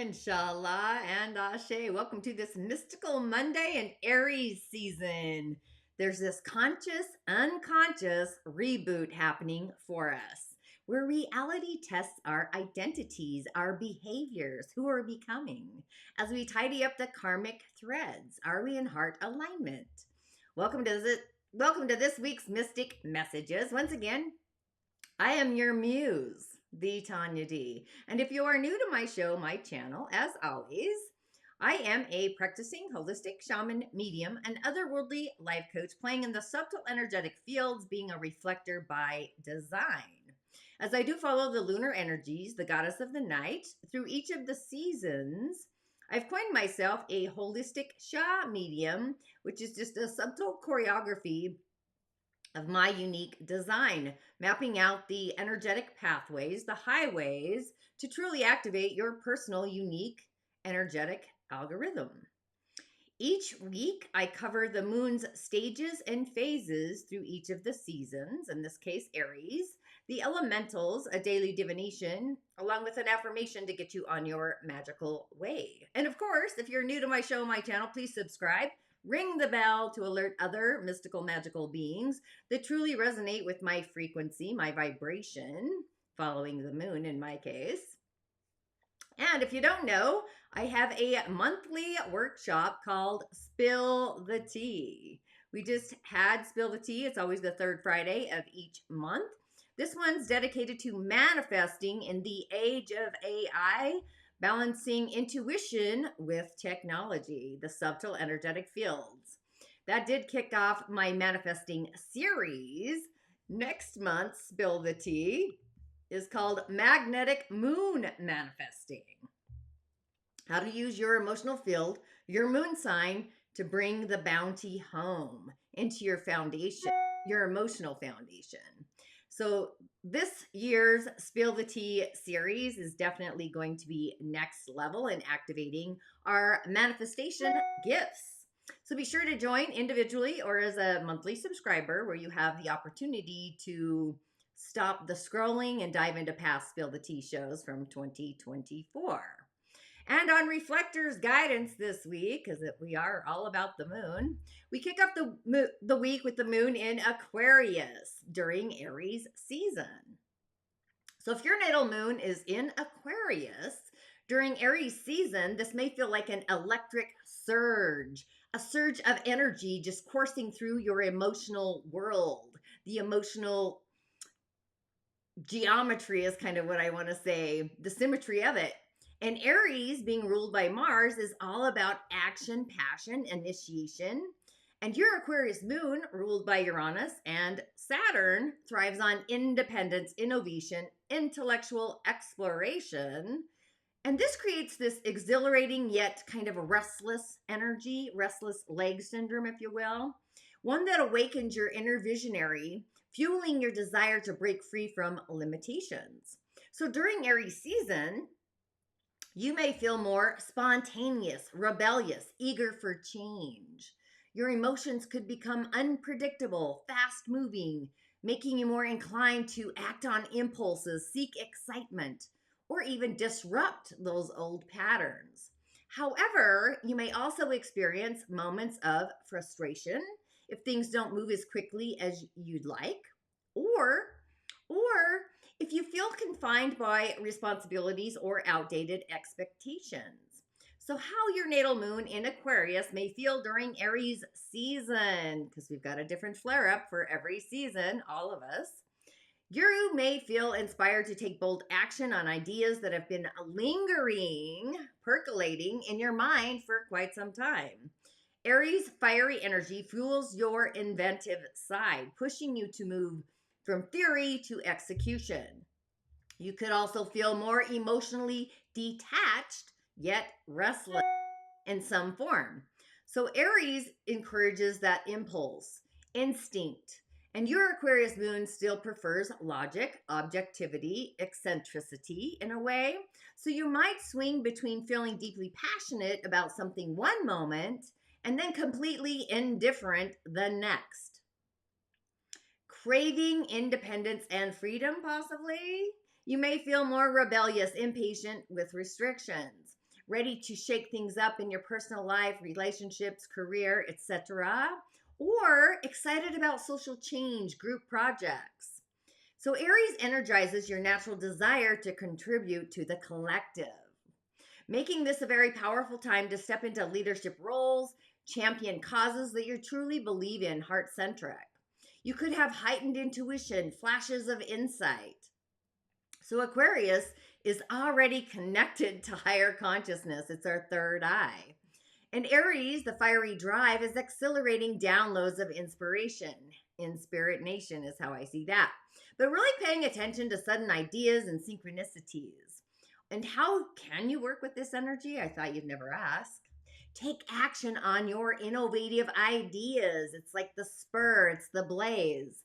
Inshallah and Ashe. Welcome to this mystical Monday and Aries season. There's this conscious, unconscious reboot happening for us, where reality tests our identities, our behaviors, who we're becoming, as we tidy up the karmic threads. Are we in heart alignment? Welcome to this week's Mystic Messages. Once again, I am your muse, the Tanya D. And if you are new to my show, my channel, as always, I am a practicing holistic shaman, medium, and otherworldly life coach, playing in the subtle energetic fields, being a reflector by design. As I do follow the lunar energies, the goddess of the night, through each of the seasons, I've coined myself a holistic Sha medium, which is just a subtle choreography of my unique design, mapping out the energetic pathways, the highways, to truly activate your personal, unique, energetic algorithm. Each week, I cover the moon's stages and phases through each of the seasons, in this case, Aries, the elementals, a daily divination, along with an affirmation to get you on your magical way. And of course, if you're new to my show, my channel, please subscribe. Ring the bell to alert other mystical, magical beings that truly resonate with my frequency, my vibration, following the moon in my case. And if you don't know, I have a monthly workshop called Spill the Tea. We just had Spill the Tea. It's always the third Friday of each month. This one's dedicated to manifesting in the age of AI, balancing intuition with technology, the subtle energetic fields. That did kick off my manifesting series. Next month's Spill the Tea is called Magnetic Moon Manifesting. How to use your emotional field, your moon sign, to bring the bounty home into your foundation, your emotional foundation. So this year's Spill the Tea series is definitely going to be next level in activating our manifestation gifts. So be sure to join individually or as a monthly subscriber, where you have the opportunity to stop the scrolling and dive into past Spill the Tea shows from 2024. And on Reflector's guidance this week, because we are all about the moon, we kick off the week with the moon in Aquarius during Aries season. So if your natal moon is in Aquarius during Aries season, this may feel like an electric surge, a surge of energy just coursing through your emotional world. The emotional geometry is kind of what I want to say, the symmetry of it. And Aries, being ruled by Mars, is all about action, passion, initiation. And your Aquarius moon, ruled by Uranus and Saturn, thrives on independence, innovation, intellectual exploration. And this creates this exhilarating yet kind of a restless energy, restless leg syndrome, if you will. One that awakens your inner visionary, fueling your desire to break free from limitations. So during Aries season, you may feel more spontaneous, rebellious, eager for change. Your emotions could become unpredictable, fast-moving, making you more inclined to act on impulses, seek excitement, or even disrupt those old patterns. However, you may also experience moments of frustration if things don't move as quickly as you'd like, or if you feel confined by responsibilities or outdated expectations. So how your natal moon in Aquarius may feel during Aries season, because we've got a different flare-up for every season, all of us. You may feel inspired to take bold action on ideas that have been lingering, percolating in your mind for quite some time. Aries' fiery energy fuels your inventive side, pushing you to move from theory to execution. You could also feel more emotionally detached, yet restless in some form. So Aries encourages that impulse, instinct, and your Aquarius moon still prefers logic, objectivity, eccentricity in a way. So you might swing between feeling deeply passionate about something one moment and then completely indifferent the next. Craving independence and freedom, possibly. You may feel more rebellious, impatient with restrictions. ready to shake things up in your personal life, relationships, career, etc., or excited about social change, group projects. So Aries energizes your natural desire to contribute to the collective, making this a very powerful time to step into leadership roles, champion causes that you truly believe in, heart centric. You could have heightened intuition, flashes of insight. So Aquarius is already connected to higher consciousness. It's our third eye. And Aries, the fiery drive, is accelerating downloads of inspiration. In Spirit Nation is how I see that. But really paying attention to sudden ideas and synchronicities. And how can you work with this energy? I thought you'd never ask. Take action on your innovative ideas. It's like the spur, it's the blaze.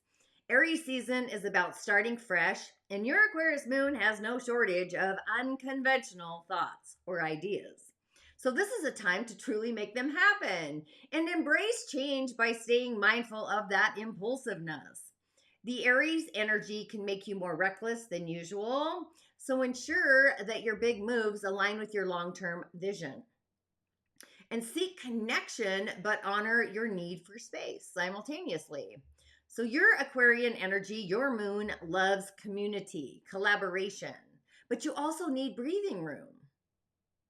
Aries season is about starting fresh, and your Aquarius moon has no shortage of unconventional thoughts or ideas. So this is a time to truly make them happen and embrace change by staying mindful of that impulsiveness. The Aries energy can make you more reckless than usual, so ensure that your big moves align with your long-term vision. And seek connection, but honor your need for space simultaneously. So your Aquarian energy, your moon loves community, collaboration, but you also need breathing room.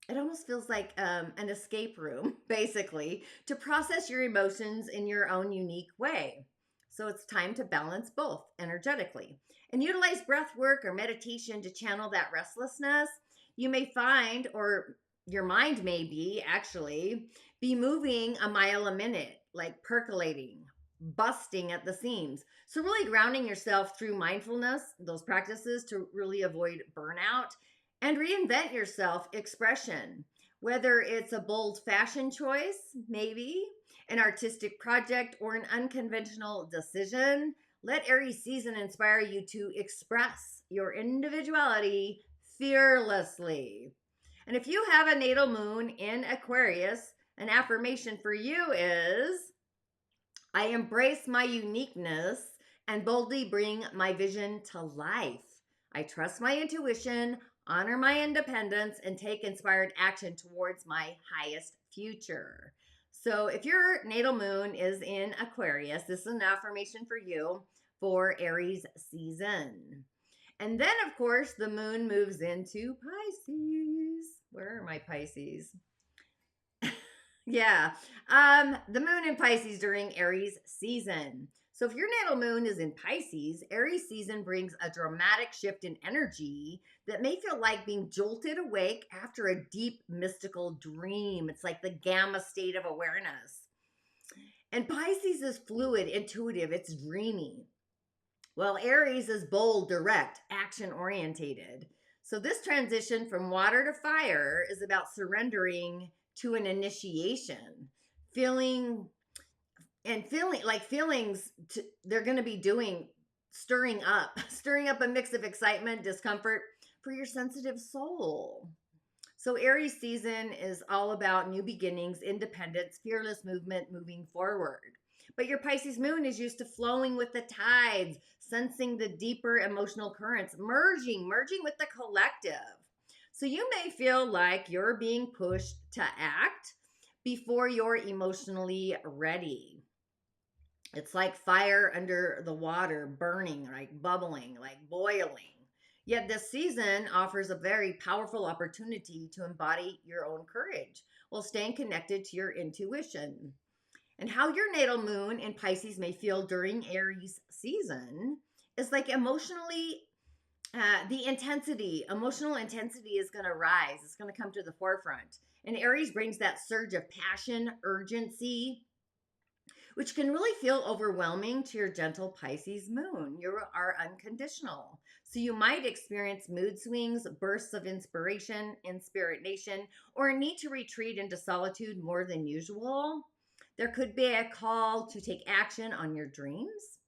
It almost feels like an escape room, basically, to process your emotions in your own unique way. So it's time to balance both energetically and utilize breath work or meditation to channel that restlessness. You may find, or your mind may be moving a mile a minute, like percolating, busting at the seams. So really grounding yourself through mindfulness, those practices to really avoid burnout and reinvent yourself expression. Whether it's a bold fashion choice, maybe an artistic project or an unconventional decision, let Aries season inspire you to express your individuality fearlessly. And if you have a natal moon in Aquarius, an affirmation for you is, I embrace my uniqueness and boldly bring my vision to life. I trust my intuition, honor my independence, and take inspired action towards my highest future. So if your natal moon is in Aquarius, this is an affirmation for you for Aries season. And then, of course, the moon moves into Pisces. Where are my Pisces? Yeah. The moon in Pisces during Aries season. So if your natal moon is in Pisces, Aries season brings a dramatic shift in energy that may feel like being jolted awake after a deep mystical dream. It's like the gamma state of awareness. And Pisces is fluid, intuitive, it's dreamy. Well, Aries is bold, direct, action orientated. So this transition from water to fire is about surrendering to an initiation, feeling like feelings they're going to be doing stirring up a mix of excitement, discomfort for your sensitive soul. So Aries season is all about new beginnings, independence, fearless movement, moving forward. But your Pisces moon is used to flowing with the tides, sensing the deeper emotional currents, merging with the collective. So you may feel like you're being pushed to act before you're emotionally ready. It's like fire under the water, burning, like bubbling, like boiling. Yet this season offers a very powerful opportunity to embody your own courage while staying connected to your intuition. And how your natal moon in Pisces may feel during Aries season is like emotionally, emotional intensity is going to rise. It's going to come to the forefront. And Aries brings that surge of passion, urgency, which can really feel overwhelming to your gentle Pisces moon. You are unconditional. So you might experience mood swings, bursts of inspiration in Spirit Nation, or a need to retreat into solitude more than usual. There could be a call to take action on your dreams.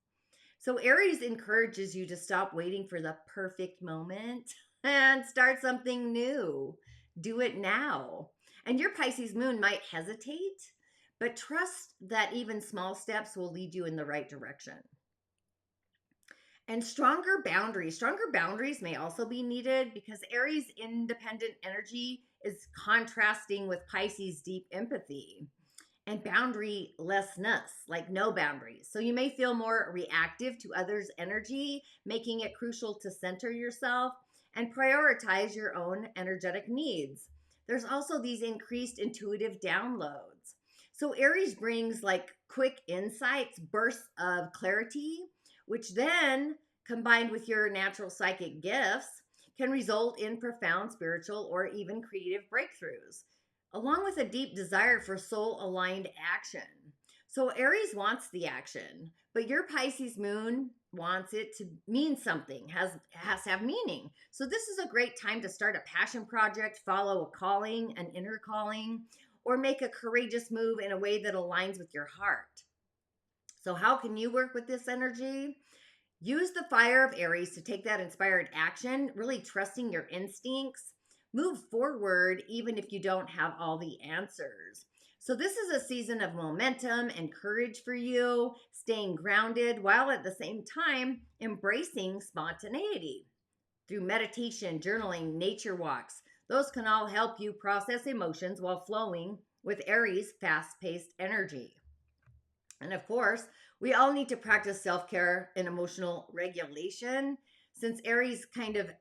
So Aries encourages you to stop waiting for the perfect moment and start something new. Do it now. And your Pisces moon might hesitate, but trust that even small steps will lead you in the right direction. And stronger boundaries may also be needed because Aries independent energy is contrasting with Pisces' deep empathy and boundarylessness, like no boundaries. So you may feel more reactive to others' energy, making it crucial to center yourself and prioritize your own energetic needs. There's also these increased intuitive downloads. So Aries brings like quick insights, bursts of clarity, which then combined with your natural psychic gifts can result in profound spiritual or even creative breakthroughs, along with a deep desire for soul aligned action. So Aries wants the action, but your Pisces moon wants it to mean something, has to have meaning. So this is a great time to start a passion project, follow a calling, an inner calling, or make a courageous move in a way that aligns with your heart. So how can you work with this energy? Use the fire of Aries to take that inspired action, really trusting your instincts. Move forward even if you don't have all the answers. So this is a season of momentum and courage for you, staying grounded while at the same time embracing spontaneity. Through meditation, journaling, nature walks, those can all help you process emotions while flowing with Aries' fast-paced energy. And of course, we all need to practice self-care and emotional regulation since Aries kind of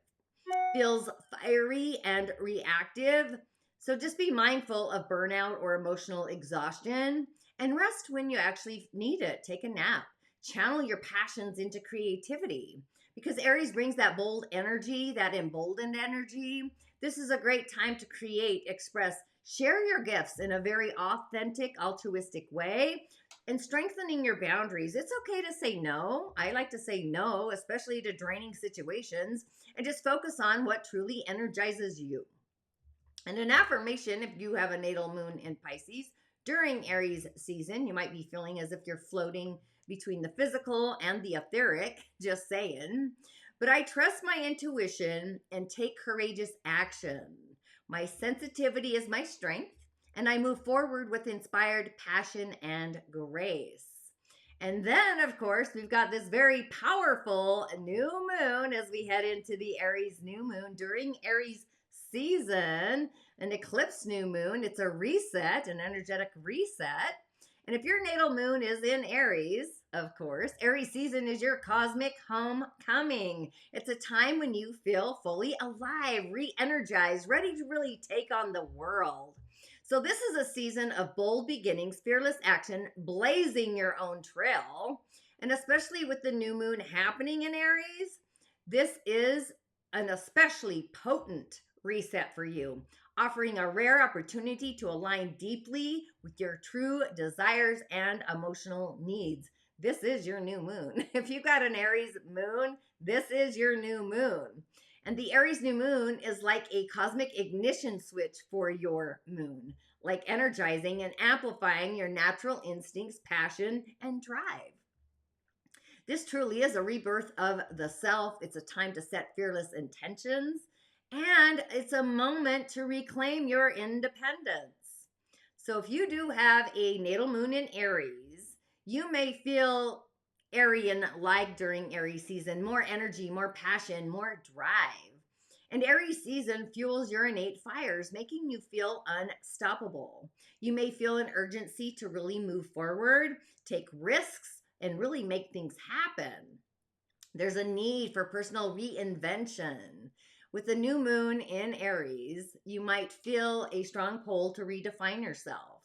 feels fiery and reactive. So just be mindful of burnout or emotional exhaustion and rest when you actually need it. Take a nap. Channel your passions into creativity because Aries brings that bold energy, that emboldened energy. This is a great time to create, express, share your gifts in a very authentic, altruistic way and strengthening your boundaries. It's okay to say no. I like to say no, especially to draining situations, and just focus on what truly energizes you. And an affirmation, if you have a natal moon in Pisces, during Aries season, you might be feeling as if you're floating between the physical and the etheric, just saying. But I trust my intuition and take courageous action. My sensitivity is my strength, and I move forward with inspired passion and grace. And then, of course, we've got this very powerful new moon as we head into the Aries new moon during Aries season, an eclipse new moon. It's a reset, an energetic reset. And if your natal moon is in Aries, of course, Aries season is your cosmic homecoming. It's a time when you feel fully alive, re-energized, ready to really take on the world. So this is a season of bold beginnings, fearless action, blazing your own trail. And especially with the new moon happening in Aries, this is an especially potent reset for you, offering a rare opportunity to align deeply with your true desires and emotional needs. This is your new moon. If you got an Aries moon, this is your new moon. And the Aries new moon is like a cosmic ignition switch for your moon, like energizing and amplifying your natural instincts, passion, and drive. This truly is a rebirth of the self. It's a time to set fearless intentions, and it's a moment to reclaim your independence. So if you do have a natal moon in Aries, you may feel Aryan-like during Aries season, more energy, more passion, more drive. And Aries season fuels your innate fires, making you feel unstoppable. You may feel an urgency to really move forward, take risks, and really make things happen. There's a need for personal reinvention. With the new moon in Aries, you might feel a strong pull to redefine yourself,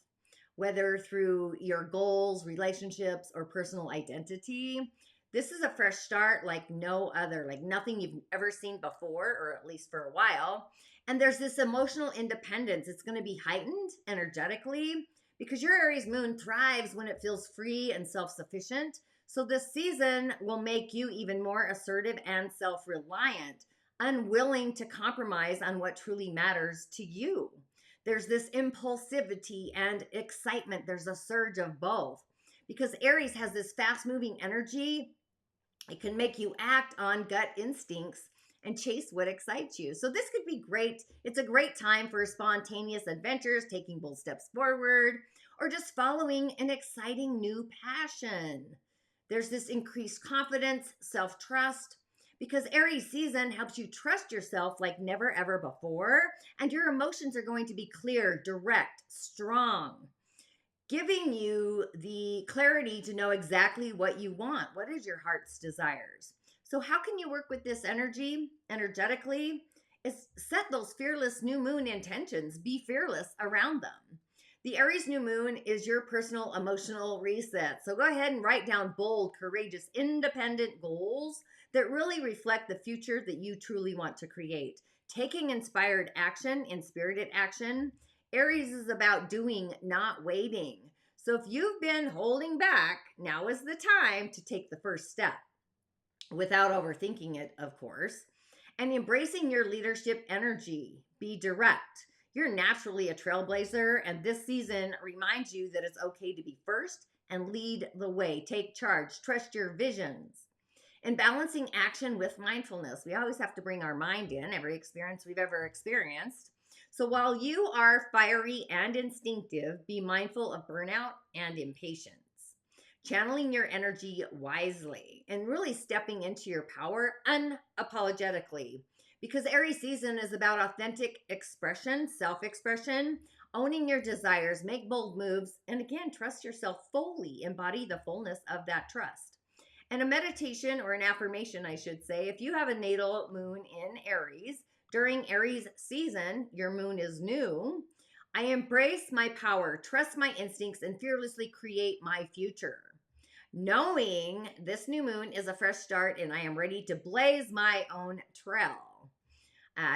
whether through your goals, relationships, or personal identity. This is a fresh start like no other, like nothing you've ever seen before, or at least for a while. And there's this emotional independence. It's going to be heightened energetically because your Aries moon thrives when it feels free and self-sufficient. So this season will make you even more assertive and self-reliant, unwilling to compromise on what truly matters to you. There's this impulsivity and excitement. There's a surge of both because Aries has this fast-moving energy. It can make you act on gut instincts and chase what excites you. So this could be great. It's a great time for spontaneous adventures, taking bold steps forward, or just following an exciting new passion. There's this increased confidence, self-trust, because Aries season helps you trust yourself like never ever before, and your emotions are going to be clear, direct, strong, giving you the clarity to know exactly what you want. What is your heart's desires? So how can you work with this energy energetically? Is set those fearless new moon intentions. Be fearless around them. The Aries new moon is your personal emotional reset. So go ahead and write down bold, courageous, independent goals that really reflect the future that you truly want to create. Taking inspired action, inspirited action. Aries is about doing, not waiting. So if you've been holding back, now is the time to take the first step without overthinking it, of course, and embracing your leadership energy. Be direct. You're naturally a trailblazer, and this season reminds you that it's okay to be first and lead the way. Take charge, trust your visions. And balancing action with mindfulness. We always have to bring our mind in every experience we've ever experienced. So while you are fiery and instinctive, be mindful of burnout and impatience. Channeling your energy wisely and really stepping into your power unapologetically. Because Aries season is about authentic expression, self-expression, owning your desires, make bold moves, and again, trust yourself fully, embody the fullness of that trust. And a meditation or an affirmation, I should say, if you have a natal moon in Aries, during Aries season, your moon is new. I embrace my power, trust my instincts, and fearlessly create my future. Knowing this new moon is a fresh start and I am ready to blaze my own trail.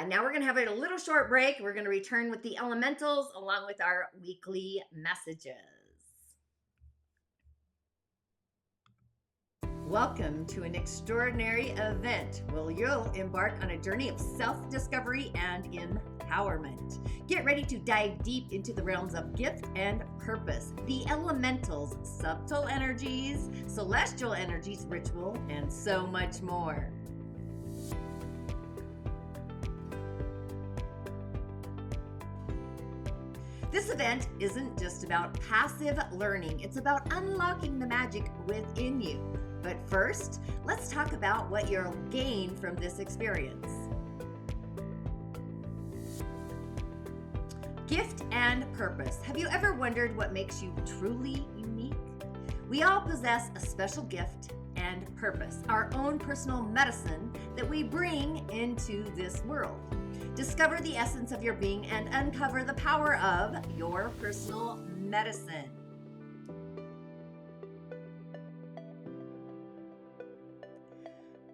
Now we're going to have a little short break. We're going to return with the elementals along with our weekly messages. Welcome to an extraordinary event where you'll embark on a journey of self-discovery and empowerment. Get ready to dive deep into the realms of gift and purpose, the elementals, subtle energies, celestial energies, ritual, and so much more. This event isn't just about passive learning, it's about unlocking the magic within you. But first, let's talk about what you'll gain from this experience. Gift and purpose. Have you ever wondered what makes you truly unique? We all possess a special gift and purpose, our own personal medicine that we bring into this world. Discover the essence of your being and uncover the power of your personal medicine.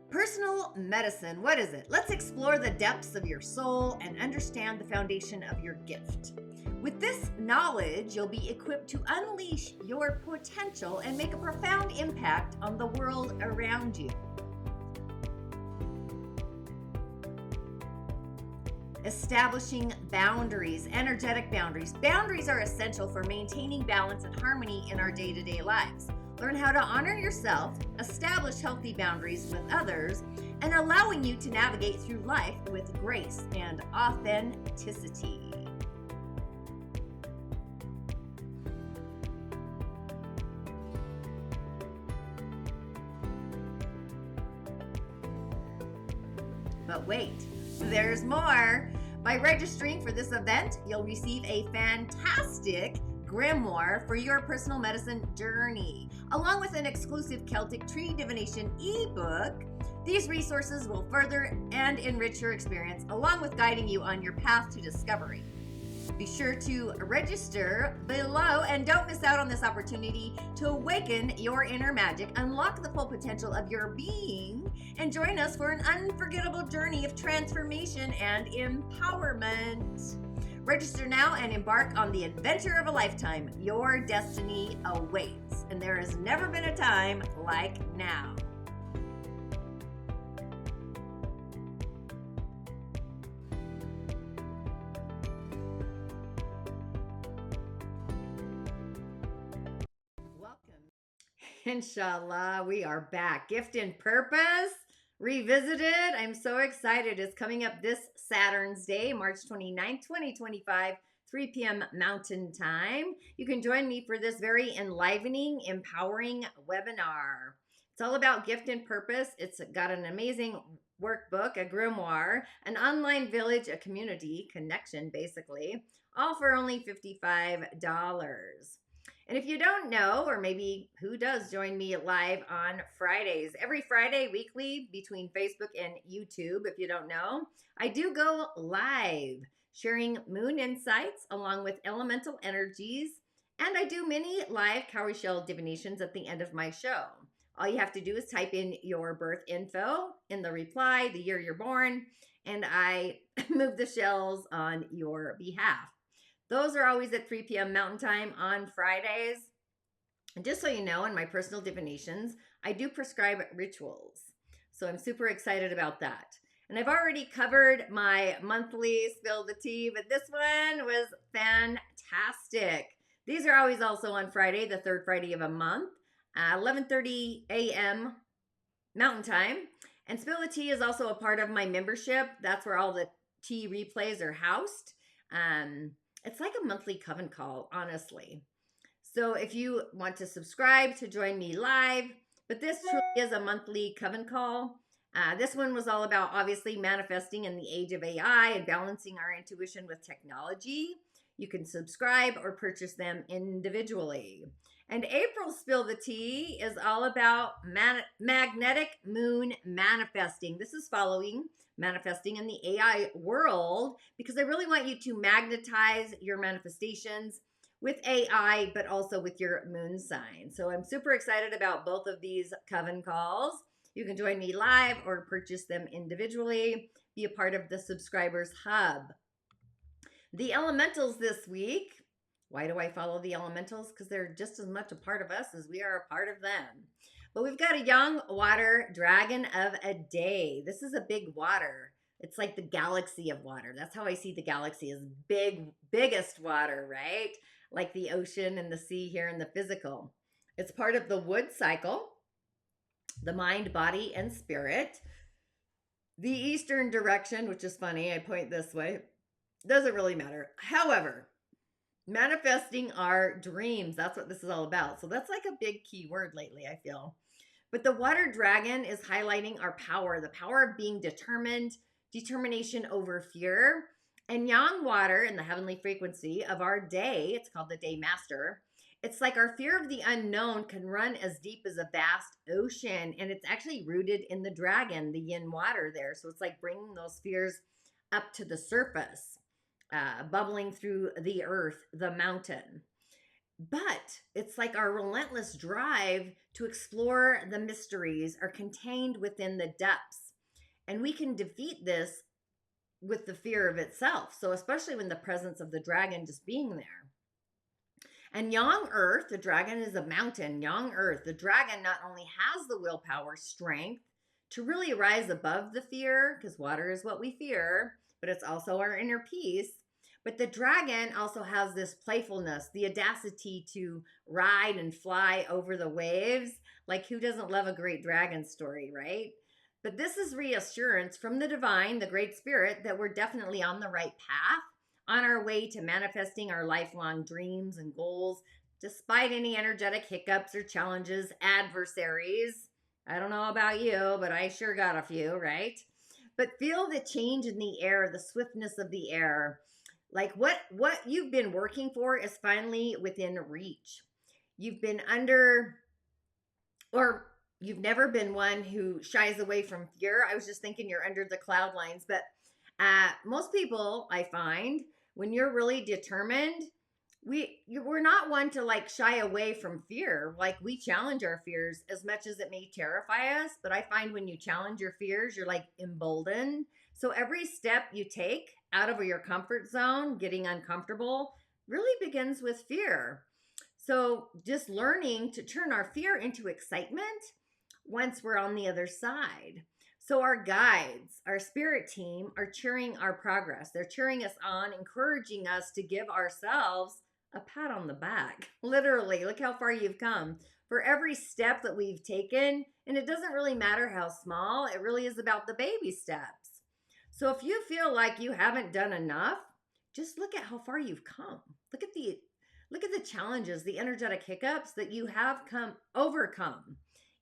Personal medicine, what is it? Let's explore the depths of your soul and understand the foundation of your gift. With this knowledge, you'll be equipped to unleash your potential and make a profound impact on the world around you. Establishing boundaries, energetic boundaries. Boundaries are essential for maintaining balance and harmony in our day-to-day lives. Learn how to honor yourself, establish healthy boundaries with others, and allowing you to navigate through life with grace and authenticity. But wait, there's more. By registering for this event, you'll receive a fantastic grimoire for your personal medicine journey, along with an exclusive Celtic tree divination ebook. These resources will further and enrich your experience, along with guiding you on your path to discovery. Be sure to register below and don't miss out on this opportunity to awaken your inner magic, unlock the full potential of your being, and join us for an unforgettable journey of transformation and empowerment. Register now and embark on the adventure of a lifetime. Your destiny awaits, and there has never been a time like now. Inshallah, we are back. Gift and Purpose Revisited. I'm so excited. It's coming up this Saturn's Day, March 29th, 2025, 3 p.m. Mountain Time. You can join me for this very enlivening, empowering webinar. It's all about gift and purpose. It's got an amazing workbook, a grimoire, an online village, a community connection, basically, all for only $55. And if you don't know, or maybe who does join me live on Fridays, every Friday, weekly, between Facebook and YouTube, if you don't know, I do go live sharing moon insights along with elemental energies. And I do many live cowrie shell divinations at the end of my show. All you have to do is type in your birth info in the reply, the year you're born, and I move the shells on your behalf. Those are always at 3 p.m. Mountain Time on Fridays. And just so you know, in my personal divinations, I do prescribe rituals. So I'm super excited about that. And I've already covered my monthly Spill the Tea, but this one was fantastic. These are always also on Friday, the third Friday of a month, 11:30 a.m. Mountain Time. And Spill the Tea is also a part of my membership. That's where all the tea replays are housed. It's like a monthly coven call, honestly. So if you want to subscribe to join me live, but this truly is a monthly coven call. This one was all about obviously manifesting in the age of AI and balancing our intuition with technology. You can subscribe or purchase them individually. And April Spill the Tea is all about magnetic moon manifesting. This is following manifesting in the AI world because I really want you to magnetize your manifestations with AI, but also with your moon sign. So I'm super excited about both of these coven calls. You can join me live or purchase them individually. Be a part of the subscribers hub. The elementals this week. Why do I follow the elementals? Because they're just as much a part of us as we are a part of them. But we've got a young water dragon of a day. This is a big water. It's like the galaxy of water. That's how I see the galaxy as biggest water, right? Like the ocean and the sea here in the physical. It's part of the wood cycle, the mind, body, and spirit. The eastern direction, which is funny, I point this way, doesn't really matter. However, manifesting our dreams, that's what this is all about. So that's like a big key word lately, I feel. But the water dragon is highlighting our power, the power of being determined, determination over fear. And yang water in the heavenly frequency of our day, it's called the day master. It's like our fear of the unknown can run as deep as a vast ocean. And it's actually rooted in the dragon, the yin water there. So it's like bringing those fears up to the surface. Bubbling through the earth, the mountain. But it's like our relentless drive to explore the mysteries are contained within the depths. And we can defeat this with the fear of itself. So especially when the presence of the dragon just being there. And yang earth, the dragon is a mountain. Yang earth, the dragon not only has the willpower, strength to really rise above the fear, because water is what we fear, but it's also our inner peace. But the dragon also has this playfulness, the audacity to ride and fly over the waves. Like, who doesn't love a great dragon story, right? But this is reassurance from the divine, the great spirit, that we're definitely on the right path, on our way to manifesting our lifelong dreams and goals, despite any energetic hiccups or challenges, adversaries. I don't know about you, but I sure got a few, right? But feel the change in the air, the swiftness of the air. Like what you've been working for is finally within reach. You've been under, or you've never been one who shies away from fear. I was just thinking you're under the cloud lines, but most people, I find, when you're really determined, we're not one to like shy away from fear. Like, we challenge our fears as much as it may terrify us, but I find when you challenge your fears, you're like emboldened. So every step you take out of your comfort zone, getting uncomfortable, really begins with fear. So just learning to turn our fear into excitement once we're on the other side. So our guides, our spirit team, are cheering our progress. They're cheering us on, encouraging us to give ourselves a pat on the back. Literally, look how far you've come. For every step that we've taken, and it doesn't really matter how small, it really is about the baby steps. So if you feel like you haven't done enough, just look at how far you've come. Look at the challenges, the energetic hiccups that you have overcome.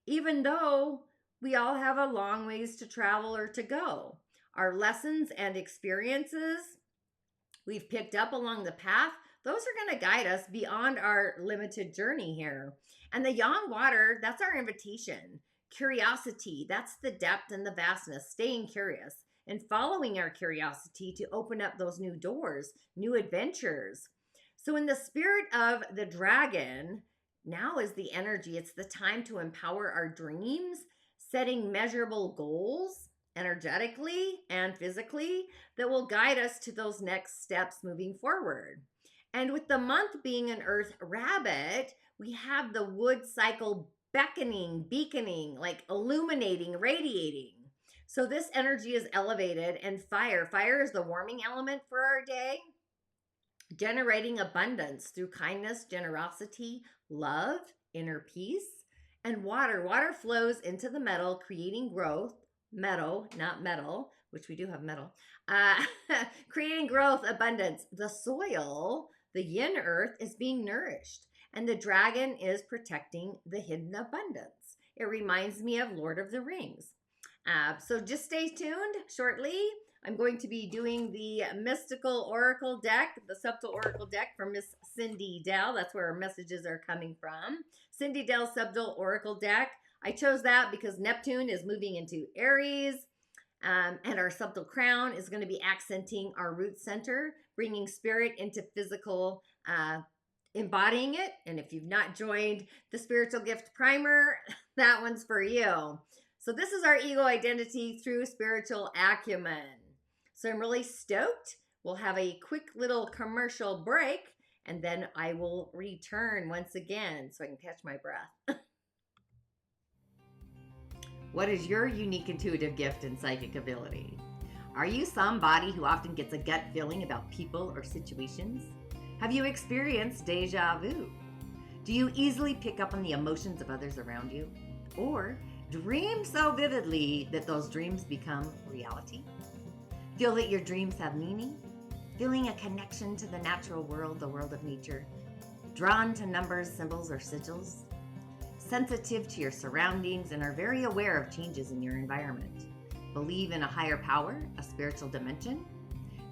even though we all have a long ways to travel or to go. Our lessons and experiences we've picked up along the path, those are going to guide us beyond our limited journey here. And the yang water, that's our invitation. Curiosity, that's the depth and the vastness, staying curious and following our curiosity to open up those new doors, new adventures. So, in the spirit of the dragon, now is the energy. It's the time to empower our dreams, setting measurable goals energetically and physically that will guide us to those next steps moving forward. And with the month being an earth rabbit, we have the wood cycle beckoning, beaconing, like illuminating, radiating. So this energy is elevated, and fire is the warming element for our day, generating abundance through kindness, generosity, love, inner peace. And water flows into the metal, creating growth. Meadow, not metal, which we do have metal, creating growth, abundance. The soil, the yin earth, is being nourished, and the dragon is protecting the hidden abundance. It reminds me of Lord of the Rings. So just stay tuned. Shortly, I'm going to be doing the mystical oracle deck, the subtle oracle deck from Miss Cindy Dell. That's where our messages are coming from. Cindy Dell's subtle oracle deck. I chose that because Neptune is moving into Aries, and our subtle crown is going to be accenting our root center, bringing spirit into physical, embodying it. And if you've not joined the spiritual gift primer, that one's for you. So this is our ego identity through spiritual acumen. So I'm really stoked. We'll have a quick little commercial break, and then I will return once again so I can catch my breath. What is your unique intuitive gift and psychic ability? Are you somebody who often gets a gut feeling about people or situations? Have you experienced deja vu? Do you easily pick up on the emotions of others around you? Or dream so vividly that those dreams become reality? Feel that your dreams have meaning? Feeling a connection to the natural world, the world of nature? Drawn to numbers, symbols, or sigils? Sensitive to your surroundings and are very aware of changes in your environment? Believe in a higher power, a spiritual dimension?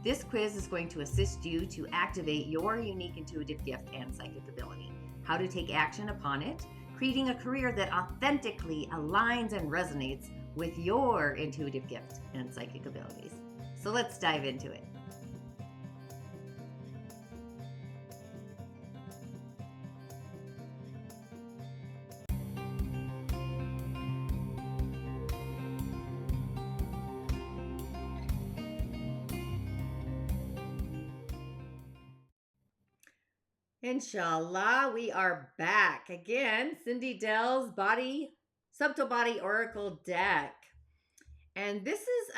This quiz is going to assist you to activate your unique intuitive gift and psychic ability, how to take action upon it, creating a career that authentically aligns and resonates with your intuitive gift and psychic abilities. So let's dive into it. Inshallah, we are back again. Cindy Dell's subtle body oracle deck. And this is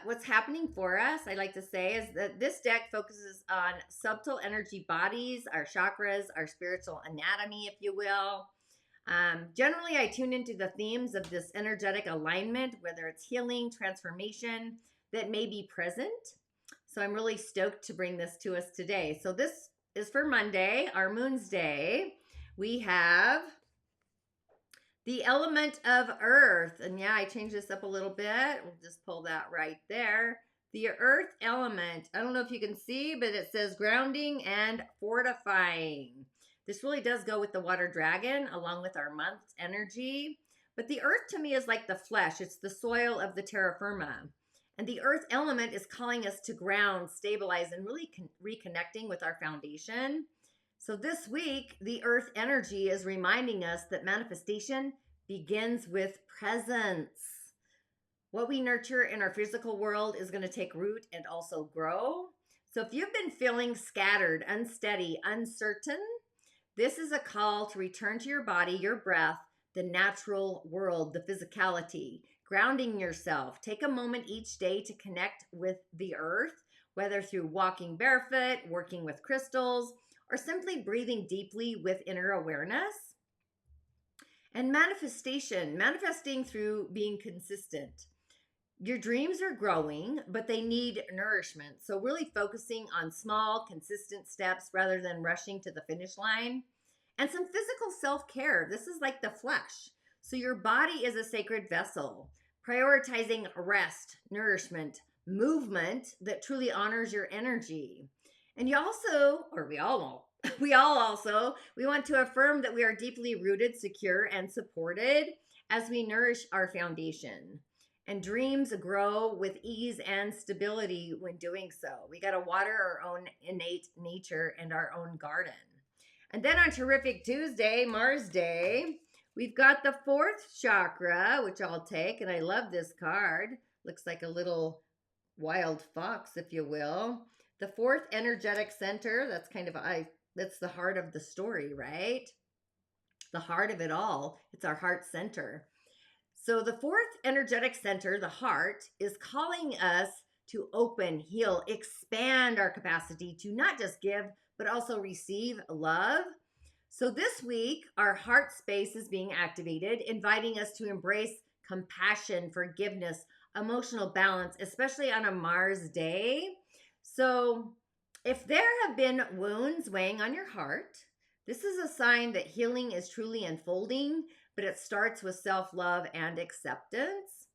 what's happening for us, I like to say, is that this deck focuses on subtle energy bodies, our chakras, our spiritual anatomy, if you will. Generally, I tune into the themes of this energetic alignment, whether it's healing, transformation, that may be present. So I'm really stoked to bring this to us today. So this is for Monday, our Moon's Day. We have the element of earth. And yeah, I changed this up a little bit. We'll just pull that right there. The earth element. I don't know if you can see, but it says grounding and fortifying. This really does go with the water dragon along with our month's energy. But the earth to me is like the flesh. It's the soil of the terra firma. And the earth element is calling us to ground, stabilize, and really reconnecting with our foundation. So this week, the earth energy is reminding us that manifestation begins with presence. What we nurture in our physical world is going to take root and also grow. So if you've been feeling scattered, unsteady, uncertain, this is a call to return to your body, your breath, the natural world, the physicality, grounding yourself. Take a moment each day to connect with the earth, whether through walking barefoot, working with crystals, or simply breathing deeply with inner awareness. And manifesting through being consistent. Your dreams are growing, but they need nourishment. So really focusing on small, consistent steps rather than rushing to the finish line. And some physical self-care. This is like the flesh. So your body is a sacred vessel, prioritizing rest, nourishment, movement that truly honors your energy. And you also, or we all we want to affirm that we are deeply rooted, secure, and supported as we nourish our foundation. And dreams grow with ease and stability when doing so. We got to water our own innate nature and our own garden. And then on Terrific Tuesday, Mars Day, we've got the fourth chakra, which I'll take. And I love this card. Looks like a little wild fox, if you will. The fourth energetic center, that's that's the heart of the story, right? The heart of it all. It's our heart center. So the fourth energetic center, the heart, is calling us to open, heal, expand our capacity to not just give, but also receive love. So this week, our heart space is being activated, inviting us to embrace compassion, forgiveness, emotional balance, especially on a Mars day. So if there have been wounds weighing on your heart, this is a sign that healing is truly unfolding, but it starts with self-love and acceptance.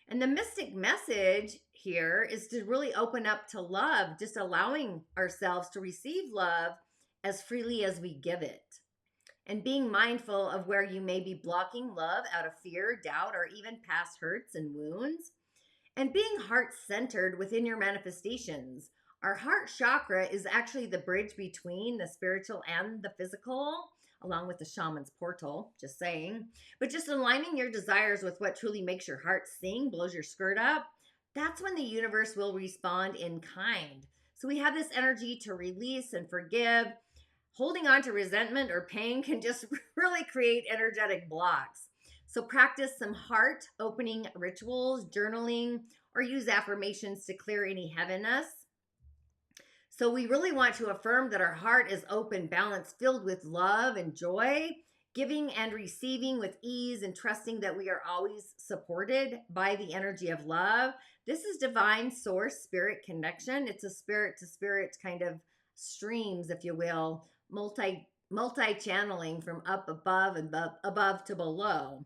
And the mystic message here is to really open up to love, just allowing ourselves to receive love as freely as we give it. And being mindful of where you may be blocking love out of fear, doubt, or even past hurts and wounds. And being heart-centered within your manifestations. Our heart chakra is actually the bridge between the spiritual and the physical, along with the shaman's portal, just saying. But just aligning your desires with what truly makes your heart sing, blows your skirt up, that's when the universe will respond in kind. So we have this energy to release and forgive. Holding on to resentment or pain can just really create energetic blocks. So practice some heart opening rituals, journaling, or use affirmations to clear any heaviness. So we really want to affirm that our heart is open, balanced, filled with love and joy, giving and receiving with ease, and trusting that we are always supported by the energy of love. This is divine source spirit connection. It's a spirit to spirit kind of streams, if you will, multi-channeling from up above and above to below.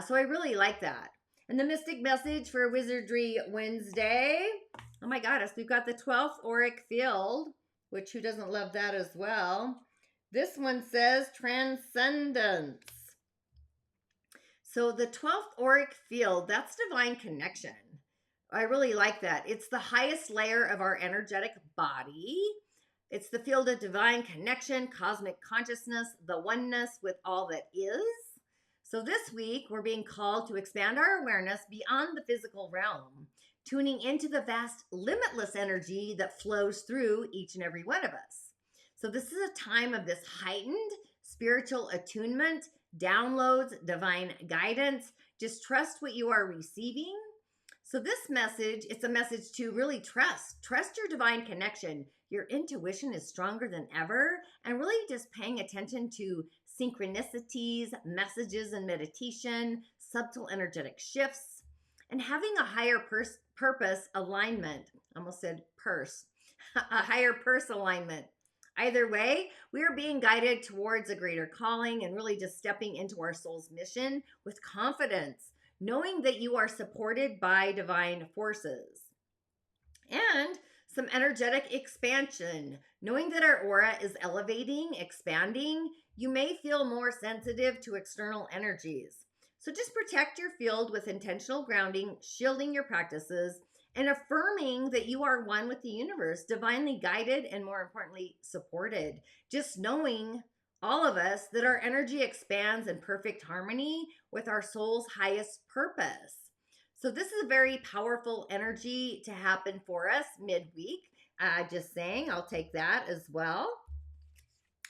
So I really like that. And the mystic message for Wizardry Wednesday. Oh my goddess, we've got the 12th auric field, which who doesn't love that as well? This one says transcendence. So the 12th auric field, that's divine connection. I really like that. It's the highest layer of our energetic body. It's the field of divine connection, cosmic consciousness, the oneness with all that is. So this week, we're being called to expand our awareness beyond the physical realm, tuning into the vast, limitless energy that flows through each and every one of us. So this is a time of this heightened spiritual attunement, downloads, divine guidance. Just trust what you are receiving. So this message, it's a message to really trust your divine connection. Your intuition is stronger than ever, and really just paying attention to synchronicities, messages and meditation, subtle energetic shifts, and having a higher purpose alignment. I almost said purse. A higher purse alignment. Either way, we are being guided towards a greater calling and really just stepping into our soul's mission with confidence, knowing that you are supported by divine forces. And some energetic expansion, knowing that our aura is elevating, expanding. You may feel more sensitive to external energies. So just protect your field with intentional grounding, shielding your practices, and affirming that you are one with the universe, divinely guided and more importantly, supported. Just knowing, all of us, that our energy expands in perfect harmony with our soul's highest purpose. So this is a very powerful energy to happen for us midweek. Just saying, I'll take that as well.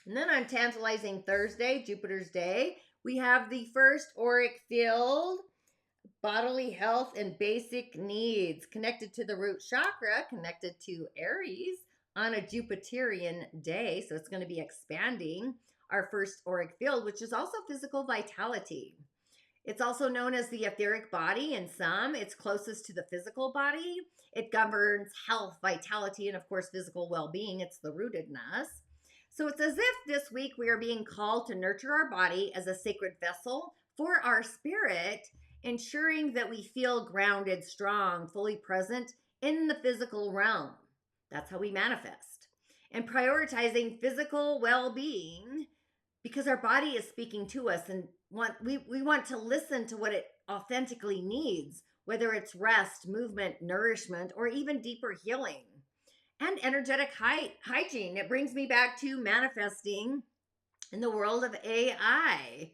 And then on Tantalizing Thursday, Jupiter's Day, we have the first auric field, bodily health and basic needs, connected to the root chakra, connected to Aries on a Jupiterian day. So it's going to be expanding our first auric field, which is also physical vitality. It's also known as the etheric body in some. It's closest to the physical body. It governs health, vitality, and of course, physical well-being. It's the rootedness. So it's as if this week we are being called to nurture our body as a sacred vessel For our spirit, ensuring that we feel grounded, strong, fully present in the physical realm. That's how we manifest. And prioritizing physical well-being because our body is speaking to us and we want to listen to what it authentically needs, whether it's rest, movement, nourishment, or even deeper healing. And energetic hygiene. It brings me back to manifesting in the world of AI.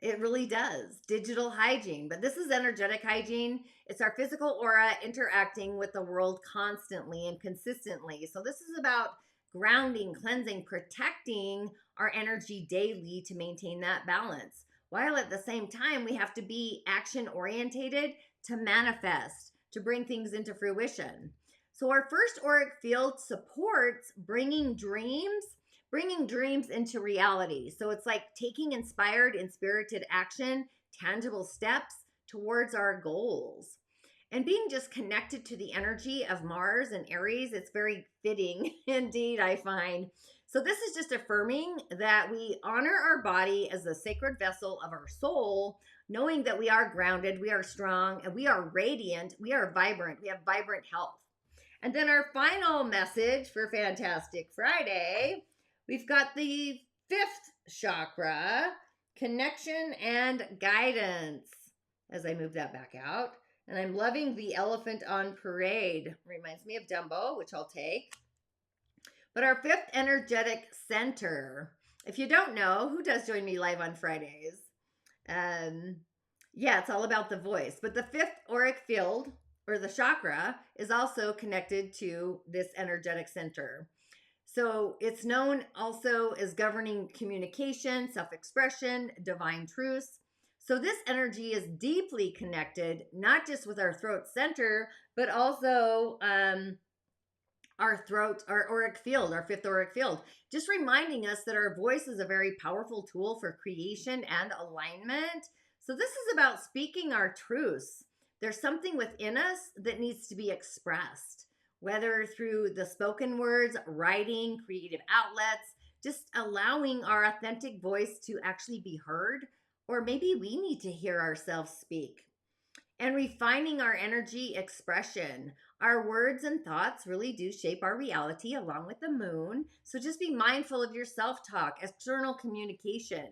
It really does. Digital hygiene. But this is energetic hygiene. It's our physical aura interacting with the world constantly and consistently. So this is about grounding, cleansing, protecting our energy daily to maintain that balance. While at the same time, we have to be action orientated to manifest, to bring things into fruition. So our first auric field supports bringing dreams into reality. So it's like taking inspired and spirited action, tangible steps towards our goals. And being just connected to the energy of Mars and Aries, it's very fitting indeed, I find. So this is just affirming that we honor our body as the sacred vessel of our soul, knowing that we are grounded, we are strong, and we are radiant, we are vibrant, we have vibrant health. And then our final message for Fantastic Friday, we've got the 5th chakra, connection and guidance. As I move that back out. And I'm loving the elephant on parade. Reminds me of Dumbo, which I'll take. But our 5th energetic center. If you don't know, who does join me live on Fridays? Yeah, it's all about the voice. But the 5th auric field, or the chakra, is also connected to this energetic center. So it's known also as governing communication, self-expression, divine truths. So this energy is deeply connected, not just with our throat center, but also our throat, our auric field, our 5th auric field. Just reminding us that our voice is a very powerful tool for creation and alignment. So this is about speaking our truths. There's something within us that needs to be expressed, whether through the spoken words, writing, creative outlets, just allowing our authentic voice to actually be heard, or maybe we need to hear ourselves speak. And refining our energy expression. Our words and thoughts really do shape our reality along with the moon. So just be mindful of your self-talk, external communication.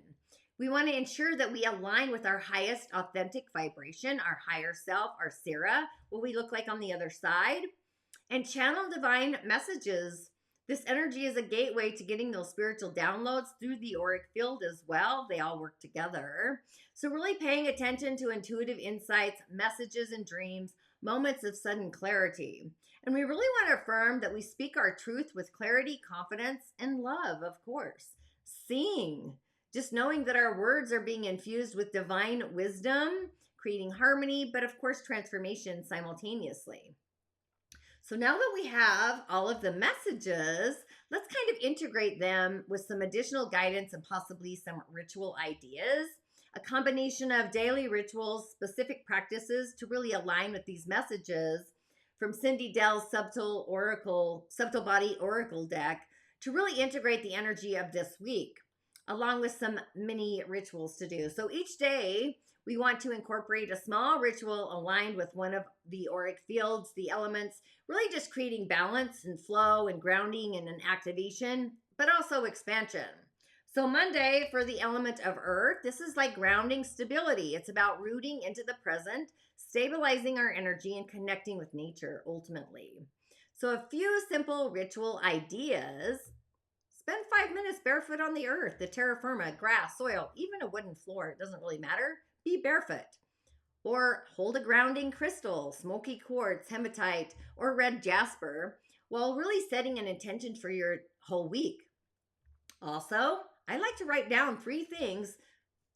We want to ensure that we align with our highest authentic vibration, our higher self, our Sarah, what we look like on the other side. And channel divine messages. This energy is a gateway to getting those spiritual downloads through the auric field as well. They all work together. So really paying attention to intuitive insights, messages and dreams, moments of sudden clarity. And we really want to affirm that we speak our truth with clarity, confidence, and love, of course. Seeing, just knowing that our words are being infused with divine wisdom, creating harmony, but of course transformation simultaneously. So now that we have all of the messages, let's kind of integrate them with some additional guidance and possibly some ritual ideas. A combination of daily rituals, specific practices to really align with these messages from Cindy Dell's Subtle Body Oracle deck to really integrate the energy of this week, along with some mini rituals to do. So each day, we want to incorporate a small ritual aligned with one of the auric fields, the elements, really just creating balance and flow and grounding and an activation, but also expansion. So Monday for the element of earth, this is like grounding stability. It's about rooting into the present, stabilizing our energy and connecting with nature ultimately. So a few simple ritual ideas. Spend 5 minutes barefoot on the earth, the terra firma, grass, soil, even a wooden floor. It doesn't really matter. Be barefoot. Or hold a grounding crystal, smoky quartz, hematite, or red jasper, while really setting an intention for your whole week. Also, I like to write down three things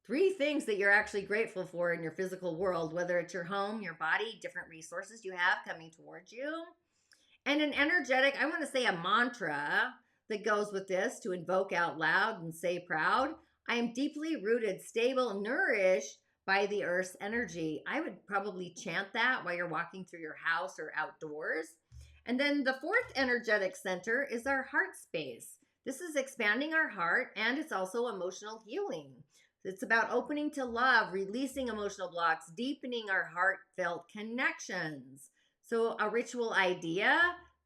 that you're actually grateful for in your physical world, whether it's your home, your body, different resources you have coming towards you. And an energetic, I want to say a mantra that goes with this to invoke out loud and say proud. I am deeply rooted, stable, nourished by the earth's energy. I would probably chant that while you're walking through your house or outdoors. And then the 4th energetic center is our heart space. This is expanding our heart, and it's also emotional healing. It's about opening to love, releasing emotional blocks, deepening our heartfelt connections. So, a ritual idea: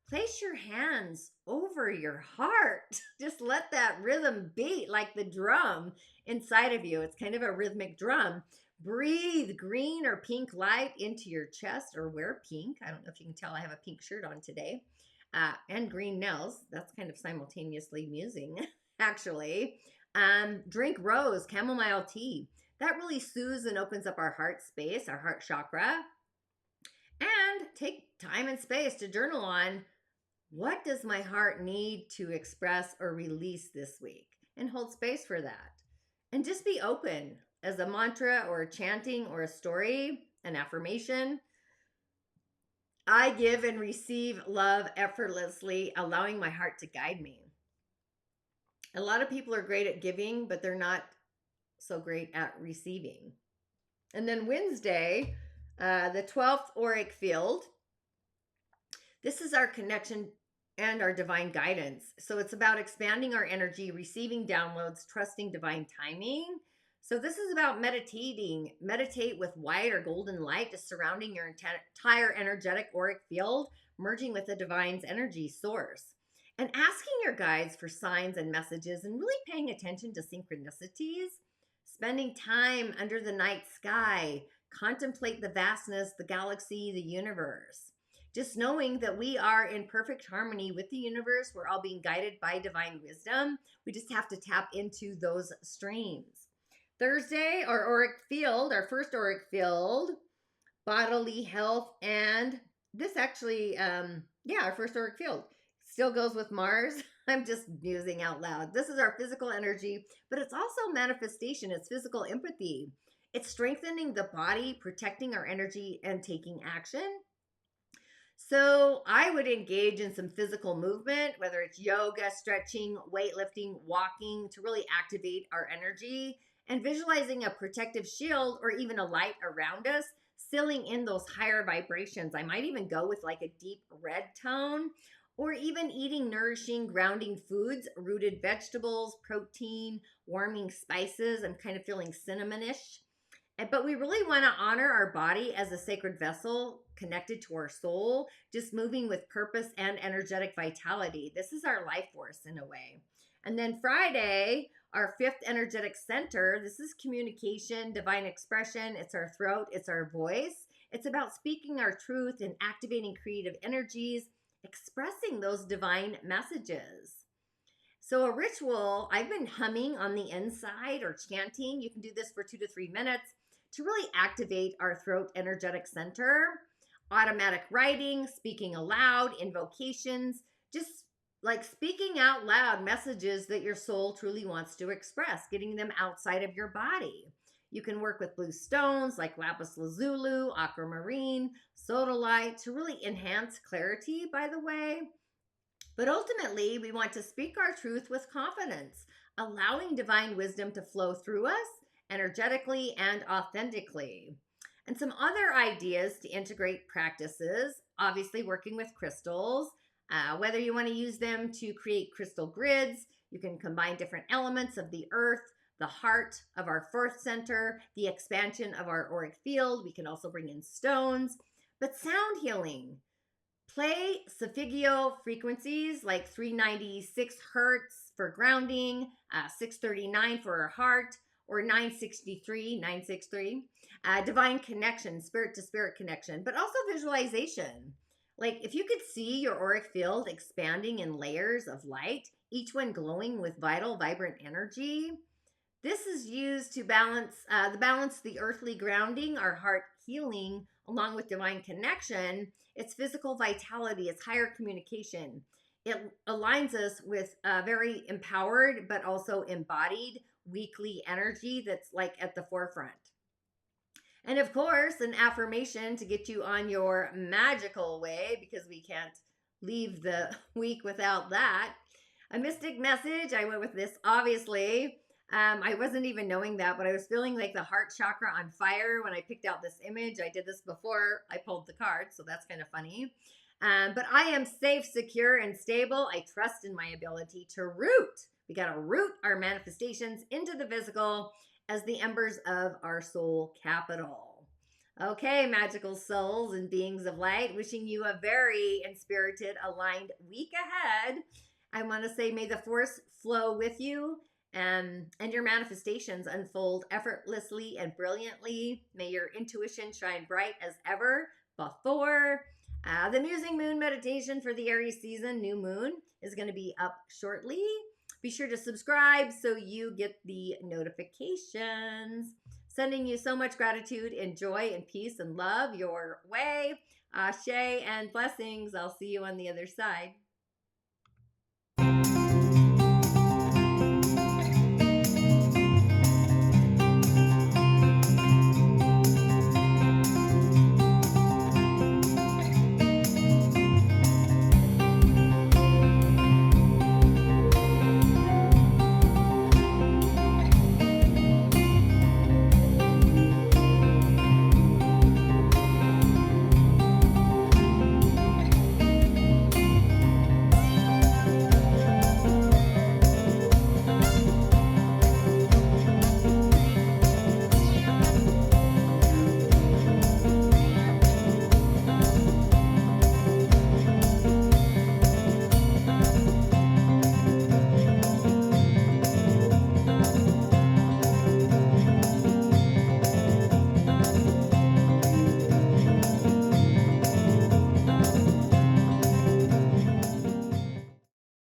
place your hands over your heart. Just let that rhythm beat like the drum inside of you. It's kind of a rhythmic drum. Breathe green or pink light into your chest, or wear pink. I don't know if you can tell I have a pink shirt on today. And green nails. That's kind of simultaneously musing, actually. Drink rose, chamomile tea. That really soothes and opens up our heart space, our heart chakra. And take time and space to journal on: what does my heart need to express or release this week? And hold space for that. And just be open as a mantra or a chanting or a story, an affirmation. I give and receive love effortlessly, allowing my heart to guide me. A lot of people are great at giving, but they're not so great at receiving. And then Wednesday, the 12th auric field. This is our connection and our divine guidance. So it's about expanding our energy, receiving downloads, trusting divine timing. So this is about meditating. Meditate with white or golden light, just surrounding your entire energetic auric field, merging with the divine's energy source. And asking your guides for signs and messages, and really paying attention to synchronicities. Spending time under the night sky, contemplate the vastness, the galaxy, the universe. Just knowing that we are in perfect harmony with the universe. We're all being guided by divine wisdom. We just have to tap into those streams. Thursday, our auric field, our first auric field, bodily health. And this actually, our first auric field still goes with Mars. I'm just musing out loud. This is our physical energy, but it's also manifestation. It's physical empathy. It's strengthening the body, protecting our energy, and taking action. So I would engage in some physical movement, whether it's yoga, stretching, weightlifting, walking, to really activate our energy, and visualizing a protective shield or even a light around us, sealing in those higher vibrations. I might even go with like a deep red tone, or even eating nourishing, grounding foods, rooted vegetables, protein, warming spices. I'm kind of feeling cinnamonish. But we really want to honor our body as a sacred vessel connected to our soul, just moving with purpose and energetic vitality. This is our life force in a way. And then Friday, our fifth energetic center. This is communication, divine expression. It's our throat, it's our voice. It's about speaking our truth and activating creative energies, expressing those divine messages. So a ritual, I've been humming on the inside or chanting. You can do this for 2 to 3 minutes to really activate our throat energetic center. Automatic writing, speaking aloud, invocations, just like speaking out loud messages that your soul truly wants to express, getting them outside of your body. You can work with blue stones like lapis lazuli, aquamarine, sodalite to really enhance clarity, by the way. But ultimately, we want to speak our truth with confidence, allowing divine wisdom to flow through us energetically and authentically. And some other ideas to integrate practices: obviously working with crystals, whether you want to use them to create crystal grids. You can combine different elements of the earth, the heart of our fourth center, the expansion of our auric field. We can also bring in stones. But sound healing. Play Solfeggio frequencies like 396 hertz for grounding, 639 for our heart, or 963. Divine connection, spirit to spirit connection, but also visualization. Like if you could see your auric field expanding in layers of light, each one glowing with vital, vibrant energy. This is used to balance the earthly grounding, our heart healing, along with divine connection. It's physical vitality, it's higher communication. It aligns us with very empowered but also embodied weekly energy that's like at the forefront. And of course, an affirmation to get you on your magical way, because we can't leave the week without that. A mystic message. I went with this, obviously. I wasn't even knowing that, but I was feeling like the heart chakra on fire when I picked out this image. I did this before I pulled the card, so that's kind of funny. But I am safe, secure, and stable. I trust in my ability to root. We got to root our manifestations into the physical as the embers of our soul capital. Okay, magical souls and beings of light, wishing you a very inspirited, aligned week ahead. I want to say, may the force flow with you and your manifestations unfold effortlessly and brilliantly. May your intuition shine bright as ever before. The Musing Moon meditation for the Aries season, new moon, is going to be up shortly. Be sure to subscribe so you get the notifications. Sending you so much gratitude and joy and peace and love your way. Ashe and blessings. I'll see you on the other side.